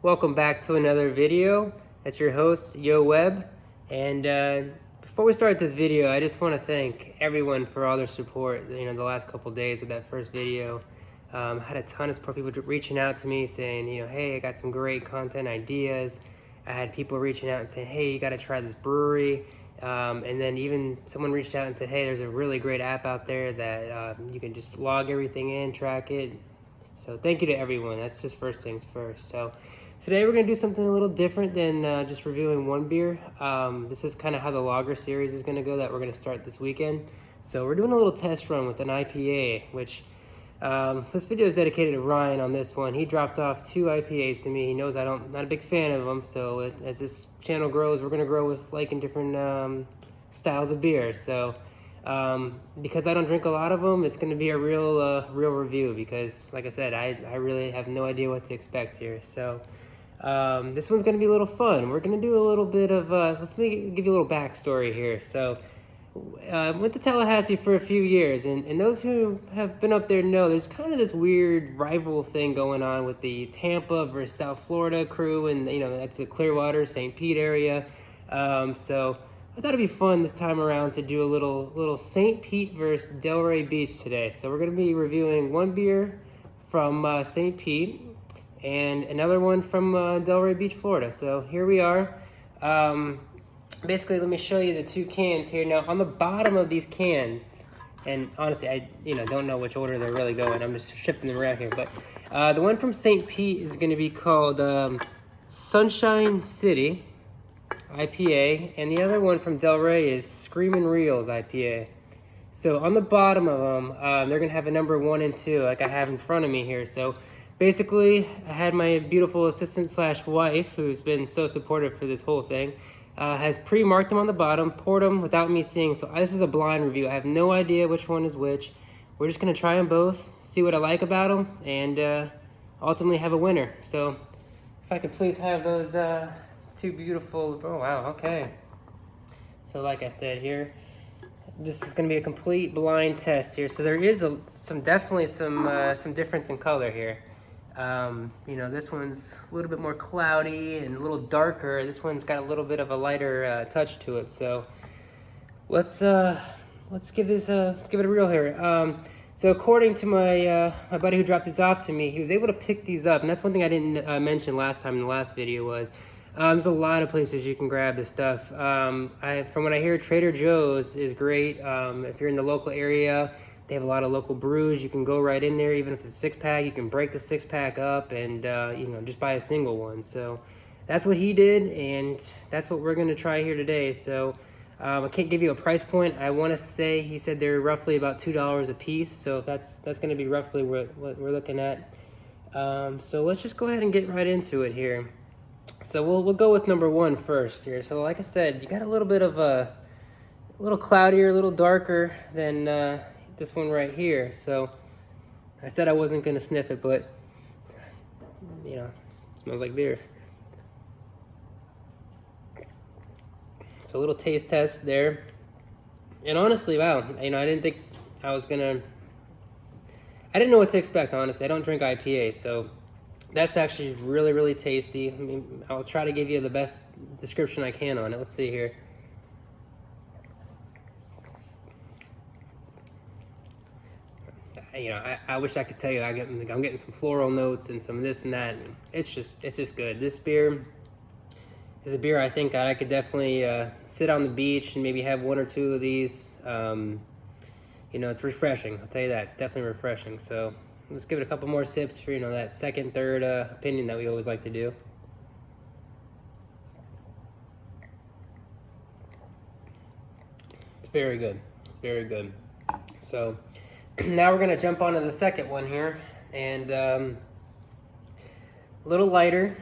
Welcome back to another video. It's your host, Webb. And before we start this video, I just want to thank everyone for all their support. The last couple days with that first video, had a ton of support. People reaching out to me saying, hey, I got some great content ideas. I had people reaching out and saying, hey, you got to try this brewery. And then even someone reached out and said, hey, there's a really great app out there that you can just log everything in, track it. So thank you to everyone. That's just first things first. So today we're going to do something a little different than just reviewing one beer. This is kind of how the lager series is going to go that we're going to start this weekend. So we're doing a little test run with an IPA, which this video is dedicated to Ryan on this one. He dropped off 2 IPAs to me. He knows I'm not a big fan of them. So as this channel grows, we're going to grow with liking different styles of beer. So because I don't drink a lot of them, it's going to be a real review because, like I said, I really have no idea what to expect here. So this one's going to be a little fun. We're going to do a little bit of, give you a little backstory here. So I went to Tallahassee for a few years, and those who have been up there know there's kind of this weird rival thing going on with the Tampa versus South Florida crew, and that's the Clearwater, St.Pete area. So I thought it'd be fun this time around to do a little St. Pete versus Delray Beach today. So we're going to be reviewing one beer from St. Pete and another one from Delray Beach, Florida. So here we are. Basically, let me show you the 2 cans here. Now, on the bottom of these cans, and honestly, I don't know which order they're really going. I'm just shifting them around here. But the one from St. Pete is going to be called Sunshine City IPA, and the other one from Delray is Screamin IPA. So on the bottom of them, they're going to have a number 1 and 2, like I have in front of me here. So basically, I had my beautiful assistant / wife, who's been so supportive for this whole thing, has pre-marked them on the bottom, poured them without me seeing. So this is a blind review. I have no idea which one is which. We're just going to try them both, see what I like about them, and ultimately have a winner. So if I could please have those 2 beautiful, oh wow, okay. So like I said here, this is going to be a complete blind test here. So there is definitely some difference in color here. This one's a little bit more cloudy and a little darker. This one's got a little bit of a lighter touch to it. So let's give it a reel here. So according to my buddy who dropped this off to me, he was able to pick these up, and that's one thing I didn't mention last time in the last video was there's a lot of places you can grab this stuff. From what I hear, Trader Joe's is great. If you're in the local area, they have a lot of local brews. You can go right in there, even if it's a 6-pack. You can break the 6-pack up and just buy a single one. So that's what he did, and that's what we're going to try here today. So I can't give you a price point. I want to say he said they're roughly about $2 a piece. So that's going to be roughly what we're looking at. So let's just go ahead and get right into it here. So we'll go with number 1 first here. So like I said, you got a little bit of a little cloudier, a little darker than this one right here. So I said I wasn't going to sniff it, but it smells like beer. So a little taste test there. And honestly, wow, I didn't think I didn't know what to expect, honestly. I don't drink IPA, so that's actually really, really tasty. I mean, I'll try to give you the best description I can on it. Let's see here. I wish I could tell you I'm getting some floral notes and some this and that. It's just good. This beer is a beer I think I could definitely sit on the beach and maybe have 1 or 2 of these. It's refreshing. I'll tell you that. It's definitely refreshing. So let's give it a couple more sips for that second, third opinion that we always like to do. It's very good. It's very good. So now we're going to jump onto the second one here, and a little lighter.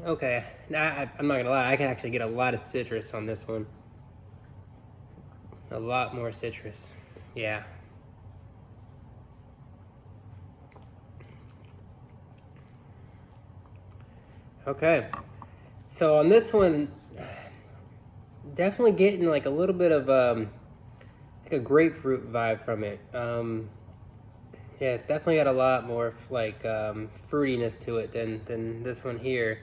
Okay, now I'm not going to lie, I can actually get a lot of citrus on this one. A lot more citrus. Yeah. Okay, so on this one, definitely getting like a little bit of like a grapefruit vibe from it. Yeah, it's definitely got a lot more like fruitiness to it than this one here.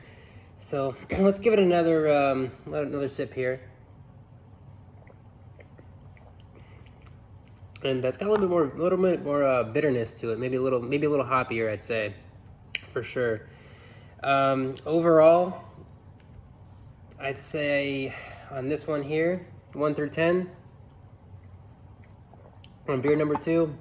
So let's give it another sip here. And that's got a little bit more bitterness to it. Maybe a little hoppier, I'd say, for sure. Overall, I'd say on this one here, 1 through 10. On beer number 2,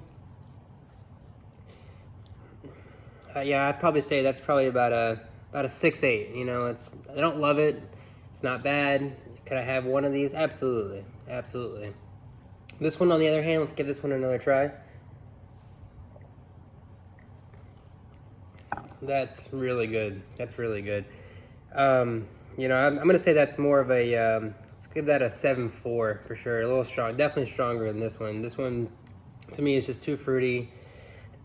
yeah, I'd probably say that's probably about a 6-8. You know, I don't love it. It's not bad. Could I have one of these? Absolutely, absolutely. This one, on the other hand, let's give this one another try. That's really good. That's really good. You know, I'm gonna say that's more of a let's give that a 7.4 for sure. A little strong, definitely stronger than this one. This one, to me, is just too fruity.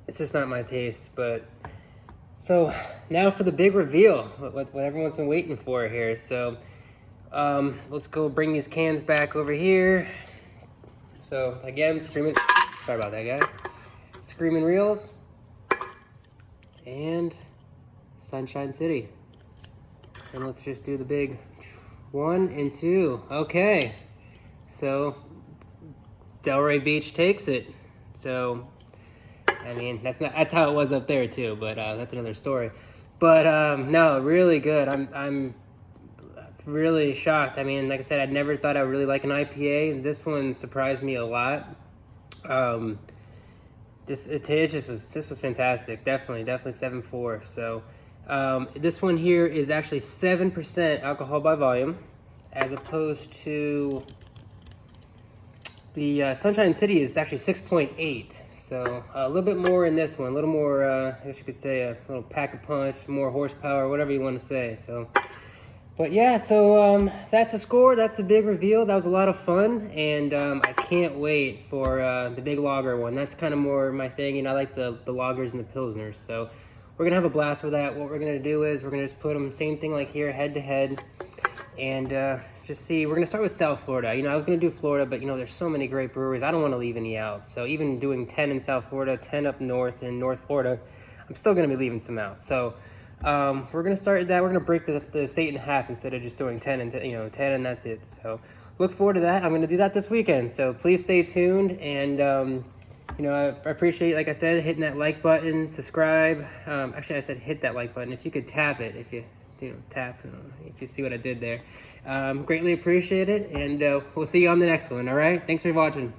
It's just not my taste. But so now for the big reveal, what everyone's been waiting for here. So let's go bring these cans back over here. So again, Screamin. Sorry about that, guys. Screamin Reels and Sunshine City. And let's just do the big 1 and 2. Okay. So Delray Beach takes it. So I mean, that's how it was up there too, but that's another story. But no, really good. I'm really shocked. I mean, like I said, I'd never thought I would really like an IPA. This one surprised me a lot. This was fantastic. Definitely 7.4. So this one here is actually 7% alcohol by volume, as opposed to the Sunshine City is actually 6.8. So a little bit more in this one, a little more, I guess you could say a little pack a punch, more horsepower, whatever you want to say. So, but yeah, so that's the score. That's the big reveal. That was a lot of fun, and I can't wait for the big lager one. That's kind of more my thing, and I like the lagers and the pilsners. So we're gonna have a blast with that. What we're gonna do is we're gonna just put them same thing like here, head to head, and just see. We're gonna start with South Florida. You know, I was gonna do Florida, but you know, there's so many great breweries. I don't want to leave any out. So even doing 10 in South Florida, 10 up north in North Florida, I'm still gonna be leaving some out. So we're gonna start with that. We're gonna break the state in half instead of just doing 10 and 10 and that's it. So look forward to that. I'm gonna do that this weekend. So please stay tuned, and you know, I appreciate, like I said, hitting that like button, subscribe. Actually, I said hit that like button. If you could tap it, if you tap, if you see what I did there. Greatly appreciate it, and we'll see you on the next one. All right, thanks for watching.